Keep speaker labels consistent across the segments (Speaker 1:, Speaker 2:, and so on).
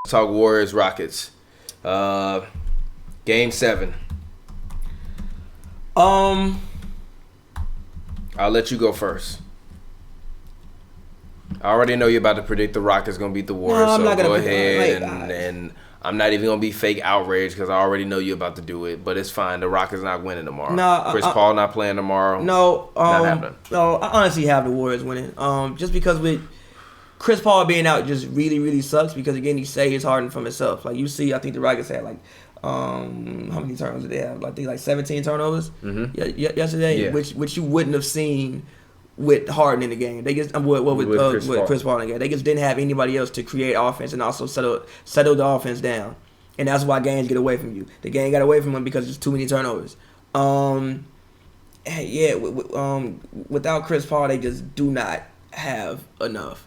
Speaker 1: Talk Warriors Rockets. Game 7. I'll let you go first. I already know you're about to predict the Rockets gonna beat the Warriors,
Speaker 2: I'm
Speaker 1: so
Speaker 2: not gonna
Speaker 1: go
Speaker 2: predict-
Speaker 1: ahead and I'm not even gonna be fake outraged because I already know you're about to do it. But it's fine. The Rockets not winning tomorrow. Chris Paul not playing tomorrow.
Speaker 2: No,
Speaker 1: not happening.
Speaker 2: No, I honestly have the Warriors winning. Just because with Chris Paul being out just really, really sucks because again he saves Harden from himself. Like you see, I think the Rockets had like how many turnovers did they have? I think like 17 turnovers yesterday,
Speaker 1: Yeah.
Speaker 2: which you wouldn't have seen with Harden in the game. They just with Chris Paul in the game. They just didn't have anybody else to create offense and also settle the offense down. And that's why games get away from you. The game got away from them because there's too many turnovers. Without Chris Paul, they just do not have enough.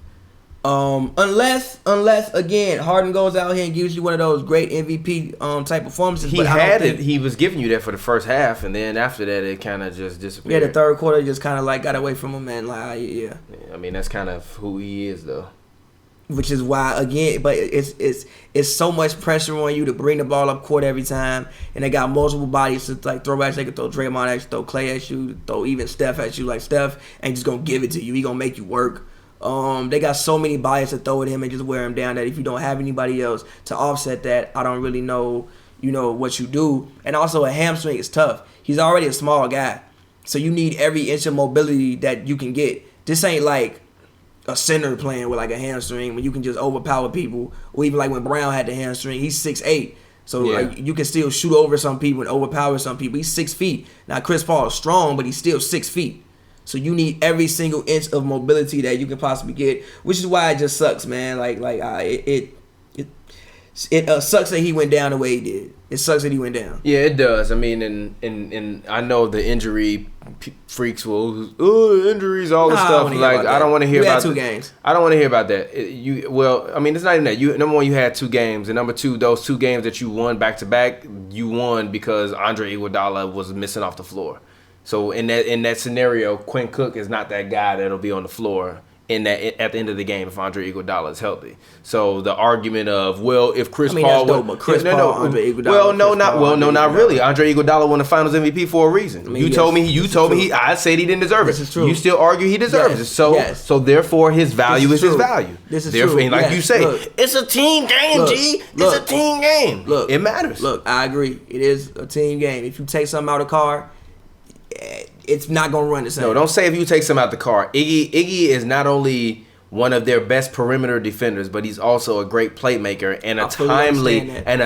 Speaker 2: Unless again Harden goes out here and gives you one of those great MVP type performances.
Speaker 1: He was giving you that for the first half, and then after that it kind of just disappeared.
Speaker 2: Yeah, the third quarter just kind of like got away from him, man. Like yeah.
Speaker 1: I mean that's kind of who he is though.
Speaker 2: Which is why again, but it's so much pressure on you to bring the ball up court every time, and they got multiple bodies to like throw at you. They can throw Draymond at you, throw Clay at you, throw even Steph at you. Like Steph ain't just gonna give it to you. He gonna make you work. They got so many bodies to throw at him and just wear him down that if you don't have anybody else to offset that, I don't really know, what you do. And also a hamstring is tough. He's already a small guy, so you need every inch of mobility that you can get. This ain't like a center playing with like a hamstring when you can just overpower people, or even like when Brown had the hamstring, he's 6'8". So like you can still shoot over some people and overpower some people. He's 6 feet. Now Chris Paul is strong, but he's still 6 feet. So you need every single inch of mobility that you can possibly get, which is why it just sucks, man. It sucks that he went down the way he did. It sucks that he went down.
Speaker 1: Yeah, it does. I mean, and I know the injury freaks will injuries, all this stuff. Like I don't want to hear about
Speaker 2: 2 games.
Speaker 1: I don't want to hear about that. I mean, it's not even that. Number one, you had 2 games, and number 2, those 2 games that you won back to back, you won because Andre Iguodala was missing off the floor. So in that scenario, Quinn Cook is not that guy that'll be on the floor at the end of the game if Andre Iguodala is healthy. So the argument of if Chris Paul,
Speaker 2: Andre Iguodala,
Speaker 1: not really. Andre Iguodala won the Finals MVP for a reason. I mean, you told me I said he didn't deserve it.
Speaker 2: This is true.
Speaker 1: You still argue he deserves it. So therefore his value is his value.
Speaker 2: This is true.
Speaker 1: And like you say, it's a team game, G. It's a team game.
Speaker 2: Look,
Speaker 1: it matters.
Speaker 2: Look, I agree. It is a team game. If you take something out of the car, it's not gonna run the same.
Speaker 1: No, don't say if you take some out the car. Iggy is not only one of their best perimeter defenders, but he's also a great playmaker and a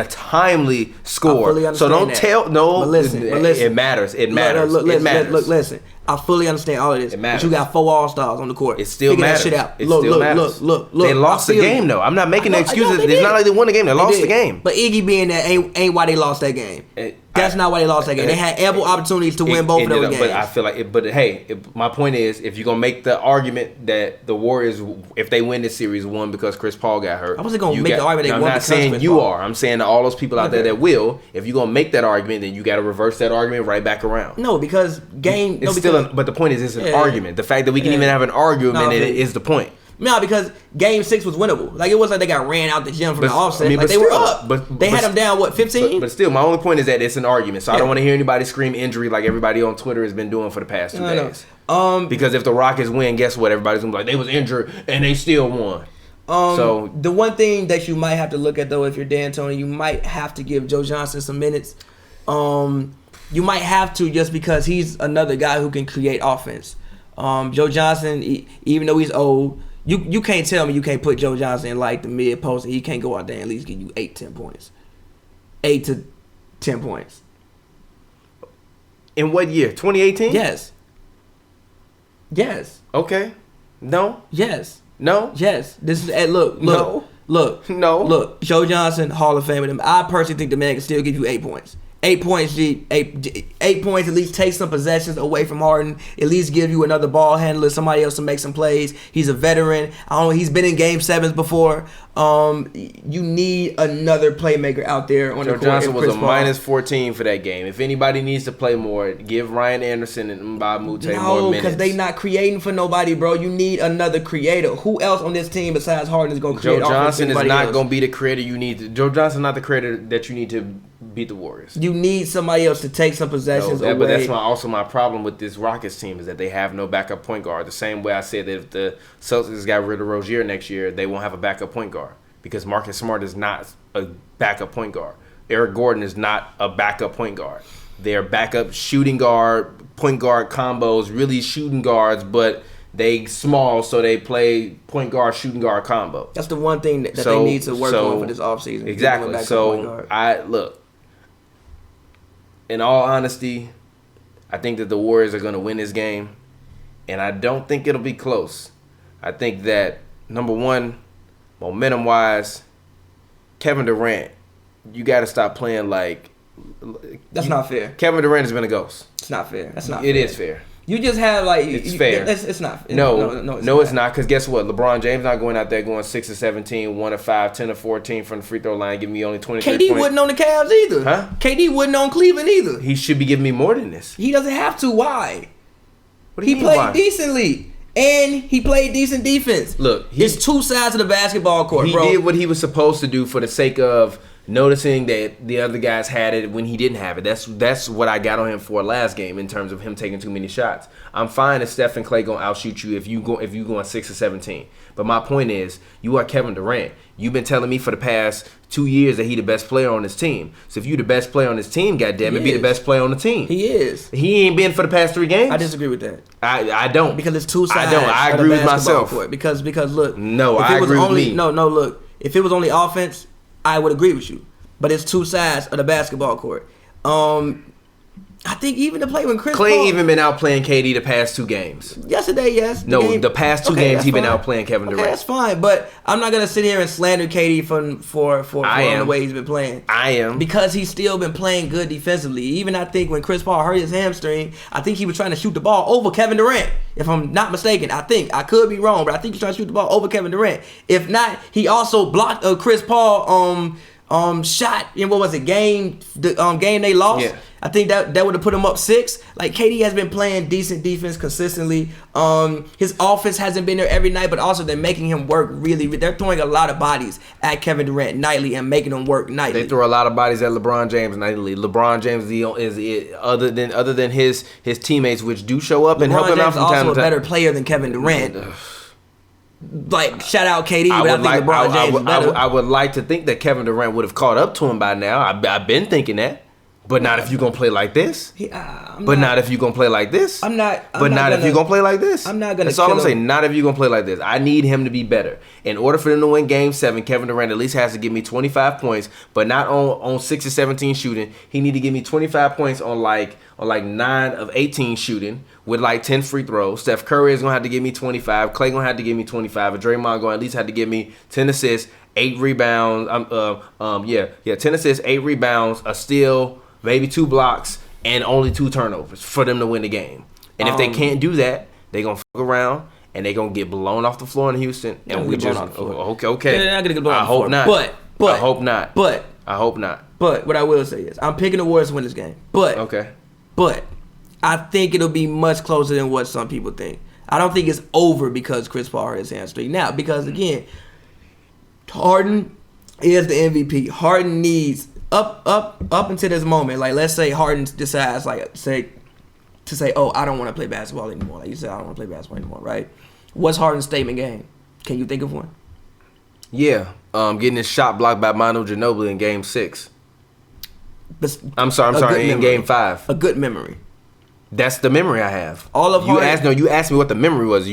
Speaker 1: timely scorer. So don't tell
Speaker 2: But listen,
Speaker 1: it matters. It matters. It matters.
Speaker 2: Look, listen. I fully understand all of this.
Speaker 1: It matters.
Speaker 2: But you got 4 All-Stars on the court.
Speaker 1: It still
Speaker 2: Figure
Speaker 1: matters.
Speaker 2: that shit out.
Speaker 1: It still matters.
Speaker 2: Look.
Speaker 1: They lost the game though. I'm not making excuses. It's not like they won the game. They lost the game.
Speaker 2: But Iggy being there ain't why they lost that game. That's not why they lost that game. They had ample opportunities to win both of those games.
Speaker 1: But I feel like, my point is, if you're gonna make the argument that the Warriors, if they win this series, won because Chris Paul got hurt.
Speaker 2: I wasn't gonna make the argument they won because
Speaker 1: I'm not saying
Speaker 2: Chris
Speaker 1: you
Speaker 2: Paul.
Speaker 1: are. I'm saying to all those people out there that will. If you're gonna make that argument, then you got to reverse that argument right back around.
Speaker 2: No, because game.
Speaker 1: But the point is, it's an argument. The fact that we can even have an argument is the point.
Speaker 2: No, because Game 6 was winnable. Like, it wasn't like they got ran out the gym from the offset.
Speaker 1: I mean,
Speaker 2: like, they were up. They had them down, 15?
Speaker 1: But still, my only point is that it's an argument. So I don't want to hear anybody scream injury like everybody on Twitter has been doing for the past 2 days. Because if the Rockets win, guess what? Everybody's going to be like, they was injured and they still won. So
Speaker 2: the one thing that you might have to look at, though, if you're D'Antoni, you might have to give Joe Johnson some minutes. You might have to, just because he's another guy who can create offense. Joe Johnson, even though he's old, you can't tell me you can't put Joe Johnson in like the mid post and he can't go out there and at least give you 8-10 points. 8 to 10 points.
Speaker 1: In what year? 2018?
Speaker 2: Yes.
Speaker 1: Okay. No.
Speaker 2: Yes.
Speaker 1: No.
Speaker 2: Yes. This is look. Joe Johnson, Hall of Fame. I personally think the man can still give you 8 points. 8 points, G. 8 points, at least take some possessions away from Harden. At least give you another ball handler, somebody else to make some plays. He's a veteran. I don't know, he's been in game 7s before. You need another playmaker out there on the court.
Speaker 1: Joe Johnson was a minus 14 for that game. If anybody needs to play more, give Ryan Anderson and Mbah Moute more minutes.
Speaker 2: No, because they not creating for nobody, bro. You need another creator. Who else on this team besides Harden is going to create?
Speaker 1: Joe Johnson is not going to be the creator you need. Joe Johnson not the creator that you need to beat the Warriors.
Speaker 2: You need somebody else to take some possessions away.
Speaker 1: But that's also my problem with this Rockets team is that they have no backup point guard. The same way I said that if the Celtics got rid of Rozier next year, they won't have a backup point guard because Marcus Smart is not a backup point guard. Eric Gordon is not a backup point guard. They're backup shooting guard, point guard combos, really shooting guards, but they small, so they play point guard, shooting guard combo.
Speaker 2: That's the one thing that they need to work on for this offseason.
Speaker 1: Exactly. So look. In all honesty, I think that the Warriors are going to win this game, and I don't think it'll be close. I think that, number one, momentum-wise, Kevin Durant, you got to stop playing like...
Speaker 2: That's not fair.
Speaker 1: Kevin Durant has been a ghost.
Speaker 2: It's not fair. That's not
Speaker 1: fair.
Speaker 2: It
Speaker 1: is fair.
Speaker 2: You just have like...
Speaker 1: It's fair.
Speaker 2: It's not.
Speaker 1: No, it's not. Because guess what? LeBron James not going out there going 6 of 17, 1 of 5, 10 of 14 from the free throw line, giving me only 23
Speaker 2: KD points. Wasn't on the Cavs either.
Speaker 1: Huh?
Speaker 2: KD wasn't on Cleveland either.
Speaker 1: He should be giving me more than this.
Speaker 2: He doesn't have to. Why?
Speaker 1: What do you mean,
Speaker 2: played
Speaker 1: why?
Speaker 2: Decently. And he played decent defense.
Speaker 1: Look,
Speaker 2: it's two sides of the basketball court, bro.
Speaker 1: He did what he was supposed to do for the sake of noticing that the other guys had it when he didn't have it. That's what I got on him for last game in terms of him taking too many shots. I'm fine if Steph and Clay gonna outshoot you if you going 6 or 17. But my point is, you are Kevin Durant. You've been telling me for the past 2 years that he the best player on this team. So if you the best player on this team, goddammit, be the best player on the team.
Speaker 2: He is.
Speaker 1: He ain't been for the past 3 games.
Speaker 2: I disagree with that.
Speaker 1: I don't.
Speaker 2: Because it's two sides.
Speaker 1: I don't. I agree with myself.
Speaker 2: Court. Because look.
Speaker 1: No, I agree with me.
Speaker 2: No, look. If it was only offense, I would agree with you. But it's two sides of the basketball court. I think even to play when Chris
Speaker 1: Clay
Speaker 2: Paul,
Speaker 1: even been out playing KD the past 2 games.
Speaker 2: Yesterday, yes.
Speaker 1: The past 2 games he been out playing Kevin Durant.
Speaker 2: That's fine, but I'm not gonna sit here and slander KD for the way he's been playing.
Speaker 1: I am,
Speaker 2: because he's still been playing good defensively. Even I think when Chris Paul hurt his hamstring, I think he was trying to shoot the ball over Kevin Durant. If I'm not mistaken, I could be wrong, but I think he's trying to shoot the ball over Kevin Durant. If not, he also blocked a Chris Paul shot in what was it game they lost. Yeah. I think that would have put him up 6. Like KD has been playing decent defense consistently. His offense hasn't been there every night, but also they're making him work really. They're throwing a lot of bodies at Kevin Durant nightly and making him work nightly.
Speaker 1: They throw a lot of bodies at LeBron James nightly. LeBron James is other than his teammates, which do show up and help him out from time to time.
Speaker 2: Also a better player than Kevin Durant. Like, shout out KD, but I think LeBron James is better.
Speaker 1: I would like to think that Kevin Durant would have caught up to him by now. I've been thinking that. But not if you're going to play like this. Not if you're going to play like this.
Speaker 2: If you're
Speaker 1: going to play like this.
Speaker 2: I'm not going to
Speaker 1: That's all I'm saying. Not if you're going to play like this. I need him to be better. In order for them to win Game 7, Kevin Durant at least has to give me 25 points, but not on 6 or 17 shooting. He need to give me 25 points on like 9 of 18 shooting with like 10 free throws. Steph Curry is going to have to give me 25. Clay going to have to give me 25. And Draymond going to at least have to give me 10 assists, 8 rebounds. 10 assists, 8 rebounds, a steal, maybe 2 blocks, and only 2 turnovers for them to win the game. And if they can't do that, they're going to fuck around and they're going to get blown off the floor in Houston. And we just, okay.
Speaker 2: They're not going to get blown off the
Speaker 1: I
Speaker 2: floor.
Speaker 1: hope not.
Speaker 2: But
Speaker 1: I hope not.
Speaker 2: But
Speaker 1: I hope not.
Speaker 2: But what I will say is, I'm picking the Warriors to win this game. But I think it'll be much closer than what some people think. I don't think it's over because Chris Paul hurt his hamstring. Now, because again, Harden is the MVP. Harden needs up until this moment. Like, let's say Harden decides, to say, oh, I don't want to play basketball anymore. Like you said, I don't want to play basketball anymore, right? What's Harden's statement game? Can you think of one?
Speaker 1: Yeah, getting his shot blocked by Manu Ginobili in Game 6. I'm sorry, in Game 5.
Speaker 2: A good memory.
Speaker 1: That's the memory I have.
Speaker 2: All of Harden.
Speaker 1: You asked me what the memory was.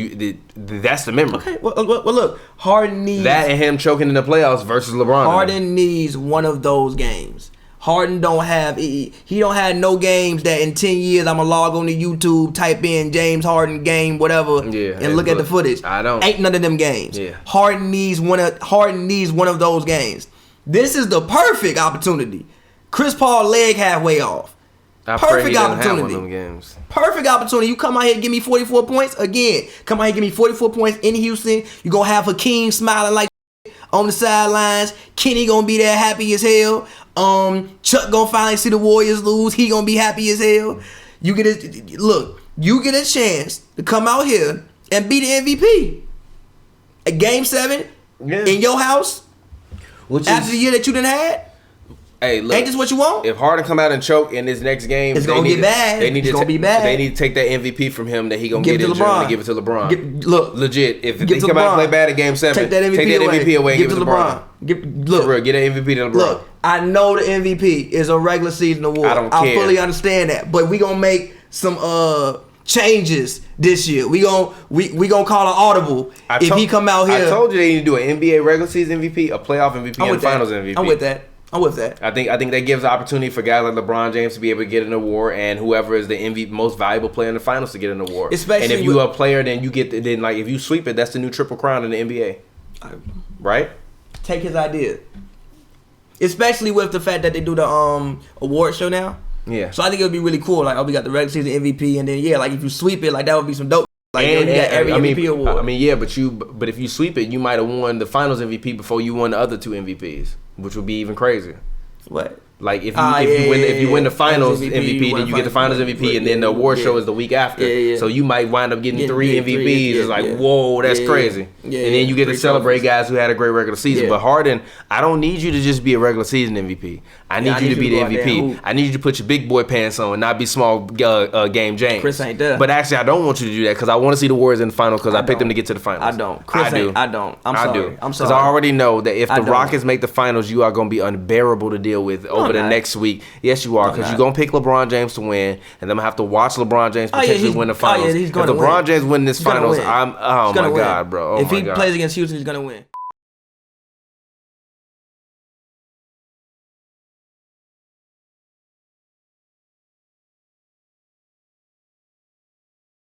Speaker 1: That's the memory.
Speaker 2: Okay. Well, look, Harden needs
Speaker 1: that and him choking in the playoffs versus LeBron.
Speaker 2: Harden needs one of those games. Harden don't have no games that in 10 years I'm gonna log on to YouTube, type in James Harden game, whatever, and look at the footage.
Speaker 1: I don't.
Speaker 2: Ain't none of them games.
Speaker 1: Yeah.
Speaker 2: Harden needs one of those games. This is the perfect opportunity. Chris Paul leg halfway off.
Speaker 1: I pray he doesn't have one of them games.
Speaker 2: Perfect opportunity. You come out here and give me 44 points again. Come out here and give me 44 points in Houston. You gonna have Hakeem smiling like on the sidelines. Kenny gonna be there happy as hell. Chuck gonna finally see the Warriors lose. He gonna be happy as hell. You get a chance to come out here and be the MVP. A game 7 in your house after the year that you done had.
Speaker 1: Hey, look,
Speaker 2: ain't this what you want?
Speaker 1: If Harden come out and choke in this next game,
Speaker 2: it's gonna get bad. It's gonna be bad.
Speaker 1: They need to take that MVP from him that he gonna get injured and give it to LeBron.
Speaker 2: Look,
Speaker 1: legit. If he come out and play bad in Game 7,
Speaker 2: take that MVP away and give it to LeBron.
Speaker 1: For real, get an MVP to LeBron.
Speaker 2: Look, I know the MVP is a regular season award.
Speaker 1: I don't care.
Speaker 2: I fully understand that, but we gonna make some changes this year. We gonna call an audible if he come out here.
Speaker 1: I told you they need to do an NBA regular season MVP, a playoff MVP, and a Finals MVP.
Speaker 2: I'm with that.
Speaker 1: I think that gives the opportunity for guys like LeBron James to be able to get an award, and whoever is the most valuable player in the finals to get an award.
Speaker 2: Especially,
Speaker 1: and if you're a player, then you get if you sweep it, that's the new triple crown in the NBA, right?
Speaker 2: Take his idea. Especially with the fact that they do the award show now.
Speaker 1: Yeah.
Speaker 2: So I think it would be really cool. Like, we got the regular season MVP, and then like if you sweep it, like that would be some dope. Like, you got every MVP award.
Speaker 1: I mean, yeah, but if you sweep it, you might have won the finals MVP before you won the other 2 MVPs, which would be even crazier.
Speaker 2: What?
Speaker 1: Like if you win the finals MVP, then you get the finals MVP, and then the award show is the week after. So you might wind up getting 3 MVPs. It's like, whoa, that's crazy. And then you get to celebrate guys who had a great regular season. But Harden, I don't need you to just be a regular season MVP. I need you to be the MVP. I need you to put your big boy pants on and not be small game James.
Speaker 2: Chris ain't there.
Speaker 1: But actually, I don't want you to do that because I want to see the Warriors in the finals because I picked them to get to the finals.
Speaker 2: I don't. Chris ain't. I don't. I'm sorry.
Speaker 1: Because I already know that if the Rockets make the finals, you are going to be unbearable to deal with over the next week. Yes, you are, because you're going to pick LeBron James to win, and I'm going to have to watch LeBron James potentially win the finals. If LeBron James win this finals, oh my God, bro.
Speaker 2: If he plays against Houston, he's going to win.